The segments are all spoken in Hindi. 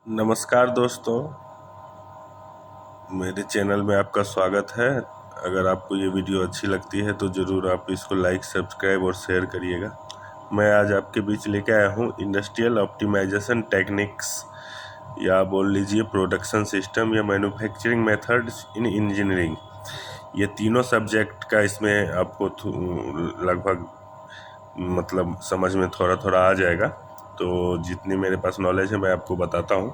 नमस्कार दोस्तों, मेरे चैनल में आपका स्वागत है। अगर आपको ये वीडियो अच्छी लगती है तो ज़रूर आप इसको लाइक, सब्सक्राइब और शेयर करिएगा। मैं आज आपके बीच लेके आया हूँ इंडस्ट्रियल ऑप्टिमाइजेशन टेक्निक्स, या बोल लीजिए प्रोडक्शन सिस्टम या मैन्युफैक्चरिंग मेथड्स इन इंजीनियरिंग। ये तीनों सब्जेक्ट का इसमें आपको लगभग मतलब समझ में थोड़ा थोड़ा आ जाएगा। तो जितनी मेरे पास नॉलेज है मैं आपको बताता हूँ।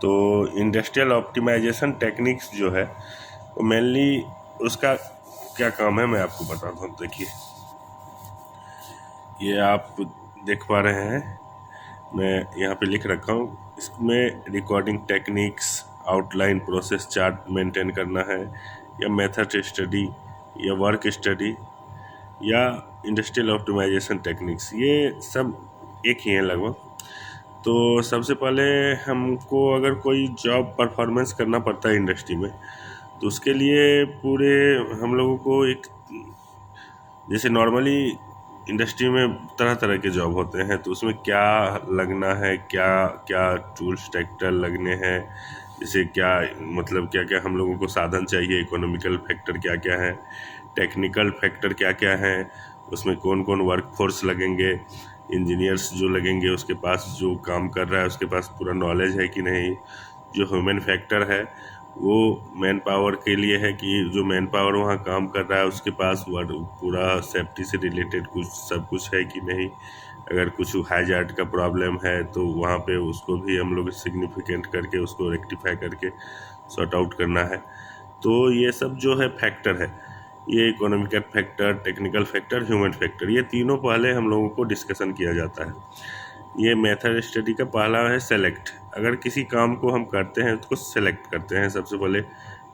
तो इंडस्ट्रियल ऑप्टिमाइजेशन टेक्निक्स जो है वो मेनली उसका क्या काम है मैं आपको बताता हूँ। देखिए, ये आप देख पा रहे हैं, मैं यहाँ पे लिख रखा हूँ। इसमें recording techniques, outline, process chart maintain करना है, या मेथड स्टडी, या वर्क स्टडी, या इंडस्ट्रियल ऑप्टिमाइजेशन टेक्निक्स, ये सब एक ही है लगभग। तो सबसे पहले हमको अगर कोई जॉब परफॉर्मेंस करना पड़ता है इंडस्ट्री में, तो उसके लिए पूरे हम लोगों को एक, जैसे नॉर्मली इंडस्ट्री में तरह तरह के जॉब होते हैं, तो उसमें क्या लगना है, क्या क्या टूल्स ट्रैक्टर लगने हैं, जैसे क्या मतलब क्या क्या हम लोगों को साधन चाहिए, इकोनॉमिकल फैक्टर क्या क्या है, टेक्निकल फैक्टर क्या क्या है, उसमें कौन कौन वर्क फोर्स लगेंगे, इंजीनियर्स जो लगेंगे उसके पास जो काम कर रहा है उसके पास पूरा नॉलेज है कि नहीं, जो ह्यूमन फैक्टर है वो मैन पावर के लिए है कि जो मैन पावर वहाँ काम कर रहा है उसके पास पूरा सेफ्टी से रिलेटेड कुछ सब कुछ है कि नहीं, अगर कुछ हैजार्ड का प्रॉब्लम है तो वहाँ पे उसको भी हम लोग सिग्निफिकेंट करके उसको रेक्टिफाई करके सॉर्ट आउट करना है। तो ये सब जो है फैक्टर है, ये economical factor, technical factor, human factor, ये तीनों पहले हम लोगों को डिस्कशन किया जाता है। ये मेथड स्टडी का पहला है सेलेक्ट। अगर किसी काम को हम करते हैं तो उसको सेलेक्ट करते हैं सबसे पहले,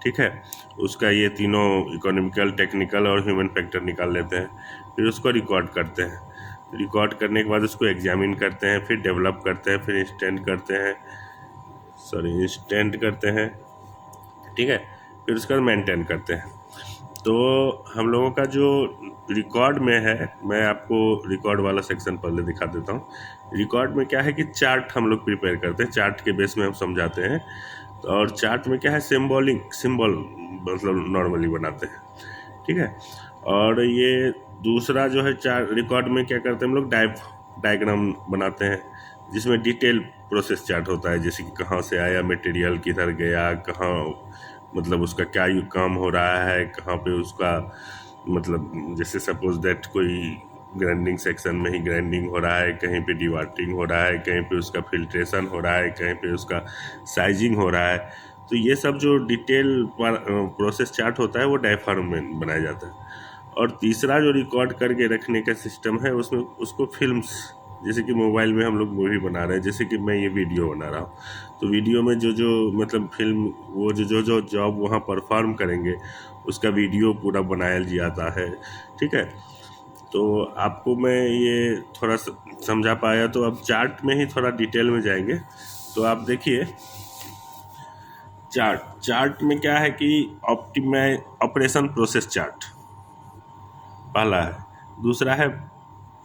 ठीक है। उसका ये तीनों इकोनॉमिकल, टेक्निकल और ह्यूमन फैक्टर निकाल लेते हैं, फिर उसको रिकॉर्ड करते हैं। रिकॉर्ड करने के बाद उसको एग्जामिन करते हैं, फिर डेवलप करते हैं, फिर इंस्टेंट करते हैं, ठीक है। फिर उसका मेंटेन करते हैं। तो हम लोगों का जो रिकॉर्ड में है, मैं आपको रिकॉर्ड वाला सेक्शन पहले दिखा देता हूँ। रिकॉर्ड में क्या है कि चार्ट हम लोग प्रिपेयर करते हैं, चार्ट के बेस में हम समझाते हैं। और चार्ट में क्या है, सिंबल मतलब नॉर्मली बनाते हैं, ठीक है। और ये दूसरा जो है चार्ट रिकॉर्ड में क्या करते हैं हम लोग, डायग्राम बनाते हैं जिसमें डिटेल प्रोसेस चार्ट होता है, जैसे कि कहाँ से आया मटेरियल, किधर गया, कहाँ मतलब उसका क्या काम हो रहा है, कहाँ पे उसका मतलब जैसे सपोज दैट कोई ग्राइंडिंग सेक्शन में ही ग्राइंडिंग हो रहा है, कहीं पे डिवाटरिंग हो रहा है, कहीं पे उसका फिल्ट्रेशन हो रहा है, कहीं पे उसका साइजिंग हो रहा है। तो ये सब जो डिटेल प्रोसेस चार्ट होता है वो डायफ्राम में बनाया जाता है। और तीसरा जो रिकॉर्ड करके रखने का सिस्टम है उसमें उसको फिल्म्स, जैसे कि मोबाइल में हम लोग मूवी बना रहे हैं, जैसे कि मैं ये वीडियो बना रहा हूँ, तो वीडियो में जो जो मतलब फिल्म वो जो जॉब वहाँ परफॉर्म करेंगे उसका वीडियो पूरा बनाया जाता है, ठीक है। तो आपको मैं ये थोड़ा समझा पाया। तो अब चार्ट में ही थोड़ा डिटेल में जाएंगे। तो आप देखिए, चार्ट में क्या है कि ऑपरेशन प्रोसेस चार्ट पहला है, दूसरा है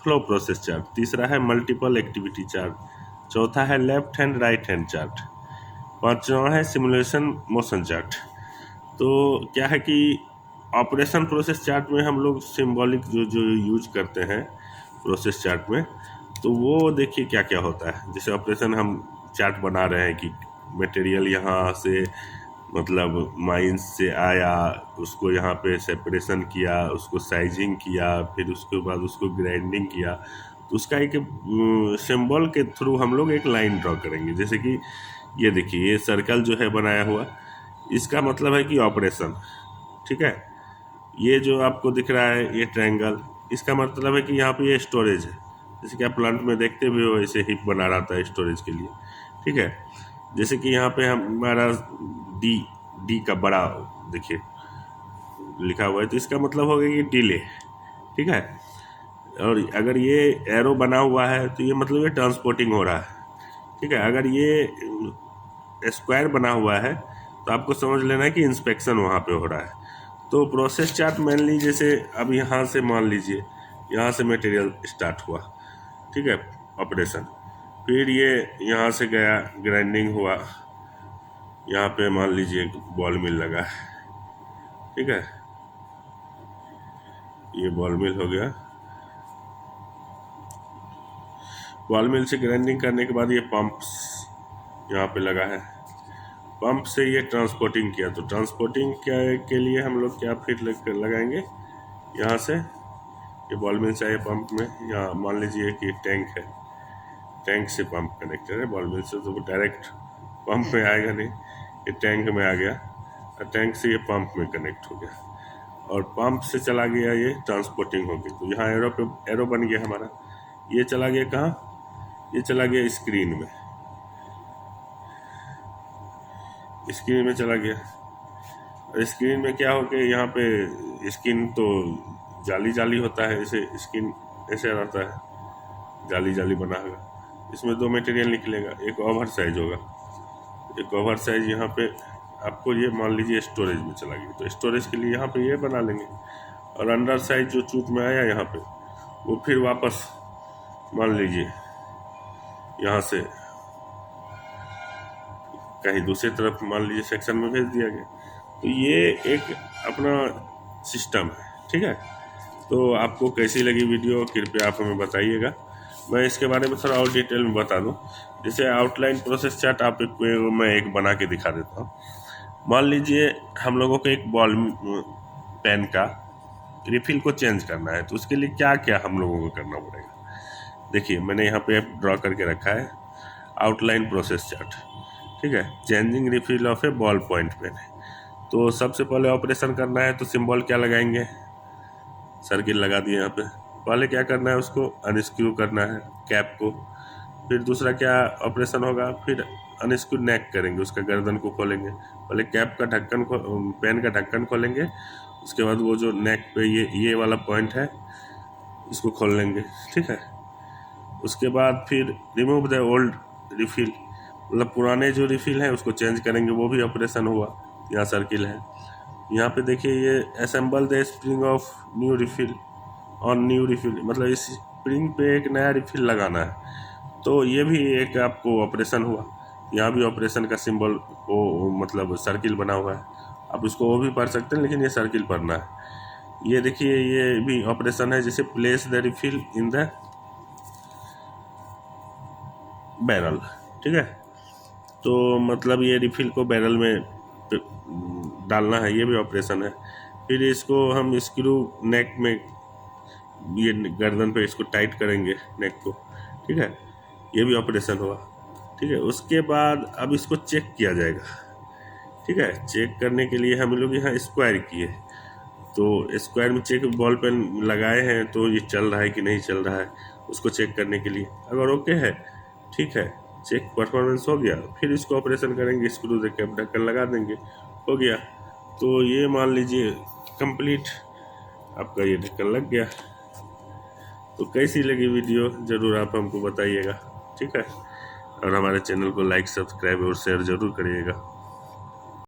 फ्लो प्रोसेस चार्ट, तीसरा है मल्टीपल एक्टिविटी चार्ट, चौथा है left hand right hand chart, पांचवा है सिमुलेशन मोशन चार्ट। तो क्या है कि ऑपरेशन प्रोसेस चार्ट में हम लोग सिंबॉलिक जो जो यूज करते हैं प्रोसेस चार्ट में, तो वो देखिए क्या क्या होता है। जैसे ऑपरेशन हम चार्ट बना रहे हैं कि मटेरियल यहाँ से मतलब माइंस से आया, उसको यहाँ पे सेपरेशन किया, उसको साइजिंग किया, फिर उसके बाद उसको ग्राइंडिंग किया, तो उसका एक सिंबल के थ्रू हम लोग एक लाइन ड्रॉ करेंगे। जैसे कि ये देखिए, ये सर्कल जो है बनाया हुआ, इसका मतलब है कि ऑपरेशन, ठीक है। ये जो आपको दिख रहा है ये ट्रायंगल, इसका मतलब है कि यहाँ पे ये स्टोरेज है, जैसे कि आप प्लांट में देखते भी हो ऐसे हिप बना रहता है स्टोरेज के लिए, ठीक है। जैसे कि यहाँ पे हमारा डी का बड़ा देखिए लिखा हुआ है, तो इसका मतलब होगा कि डिले, ठीक है। और अगर ये एरो बना हुआ है तो ये मतलब ये ट्रांसपोर्टिंग हो रहा है, ठीक है। अगर ये स्क्वायर बना हुआ है तो आपको समझ लेना है कि इंस्पेक्शन वहाँ पे हो रहा है। तो प्रोसेस चार्ट मेनली, जैसे अब यहाँ से मान लीजिए यहाँ से मटेरियल स्टार्ट हुआ, ठीक है, ऑपरेशन, फिर ये यहाँ से गया, ग्राइंडिंग हुआ, यहाँ पे मान लीजिए बॉल मिल लगा है, ठीक है, ये बॉल मिल हो गया। बॉल मिल से ग्राइंडिंग करने के बाद ये पंप्स यहाँ पे लगा है, पंप से ये ट्रांसपोर्टिंग किया, तो ट्रांसपोर्टिंग के लिए हम लोग क्या फिर लगाएंगे, यहाँ से ये बॉल मिल से आए पंप में, यहाँ मान लीजिए कि टैंक है, टैंक से पंप कनेक्टर है, बॉल मिल से तो डायरेक्ट पंप में आएगा नहीं, ये टैंक में आ गया और टैंक से ये पंप में कनेक्ट हो गया और पंप से चला गया, ये ट्रांसपोर्टिंग हो गई। तो यहाँ एरो पे एरो बन गया हमारा, ये चला गया कहाँ, ये चला गया स्क्रीन में, स्क्रीन में चला गया। और स्क्रीन में क्या हो गया, यहाँ पे स्क्रीन तो जाली जाली होता है, ऐसे स्क्रीन ऐसे रहता है, जाली जाली बना होगा, इसमें दो मटेरियल निकलेगा, एक ओवर साइज होगा, एक ओवर साइज यहाँ पे आपको ये मान लीजिए स्टोरेज में चला गया, तो स्टोरेज के लिए यहाँ पे ये बना लेंगे। और अंडर साइज जो चूट में आया यहाँ पे, वो फिर वापस मान लीजिए यहाँ से कहीं दूसरी तरफ मान लीजिए सेक्शन में भेज दिया गया। तो ये एक अपना सिस्टम है, ठीक है। तो आपको कैसी लगी वीडियो कृपया आप हमें बताइएगा, मैं इसके बारे में थोड़ा और डिटेल में बता दूं। जैसे आउटलाइन प्रोसेस चार्ट आप मैं एक बना के दिखा देता हूँ। मान लीजिए हम लोगों को एक बॉल पेन का रिफिल को चेंज करना है, तो उसके लिए क्या क्या हम लोगों को करना पड़ेगा। देखिए मैंने यहाँ पे ड्रॉ करके रखा है आउटलाइन प्रोसेस चार्ट, ठीक है। Changing refill of a ball point pen है, तो सबसे पहले ऑपरेशन करना है तो सिंबल क्या लगाएंगे, सर्किल लगा दिए यहाँ पे। पहले क्या करना है, उसको अनस्क्रू करना है कैप को, फिर दूसरा क्या ऑपरेशन होगा, फिर अनस्क्रू नेक करेंगे, उसका गर्दन को खोलेंगे। पहले कैप का ढक्कन पेन का ढक्कन खोलेंगे, उसके बाद वो जो नेक पे ये वाला पॉइंट है इसको खोल लेंगे, ठीक है। उसके बाद फिर रिमूव द ओल्ड रिफिल, मतलब पुराने जो रिफिल हैं उसको चेंज करेंगे, वो भी ऑपरेशन हुआ। यहाँ सर्किल है, यहाँ पे देखिए ये assemble the spring of new refill on new refill, मतलब इस स्प्रिंग पे एक नया रिफिल लगाना है, तो ये भी एक आपको ऑपरेशन हुआ। यहाँ भी ऑपरेशन का सिंबल वो मतलब सर्किल बना हुआ है, आप इसको वो भी पढ़ सकते हैं लेकिन ये सर्किल पढ़ना है। ये देखिए ये भी ऑपरेशन है, जैसे place the refill in the barrel, ठीक है। तो मतलब ये रिफिल को बैरल में डालना है, ये भी ऑपरेशन है। फिर इसको हम स्क्रू नेक में ये गर्दन पे इसको टाइट करेंगे नेक को, ठीक है, ये भी ऑपरेशन हुआ, ठीक है। उसके बाद अब इसको चेक किया जाएगा, ठीक है। चेक करने के लिए हम लोग यहाँ स्क्वायर किए, तो स्क्वायर में चेक बॉल पेन लगाए हैं तो ये चल रहा है कि नहीं चल रहा है, उसको चेक करने के लिए अगर ओके है, ठीक है, चेक परफॉर्मेंस हो गया, फिर इसको ऑपरेशन करेंगे, स्क्रू दे के ढक्कन लगा देंगे, हो गया। तो ये मान लीजिए कंप्लीट आपका ये ढक्कन लग गया। तो कैसी लगी वीडियो ज़रूर आप हमको बताइएगा, ठीक है। और हमारे चैनल को लाइक सब्सक्राइब और शेयर ज़रूर करिएगा।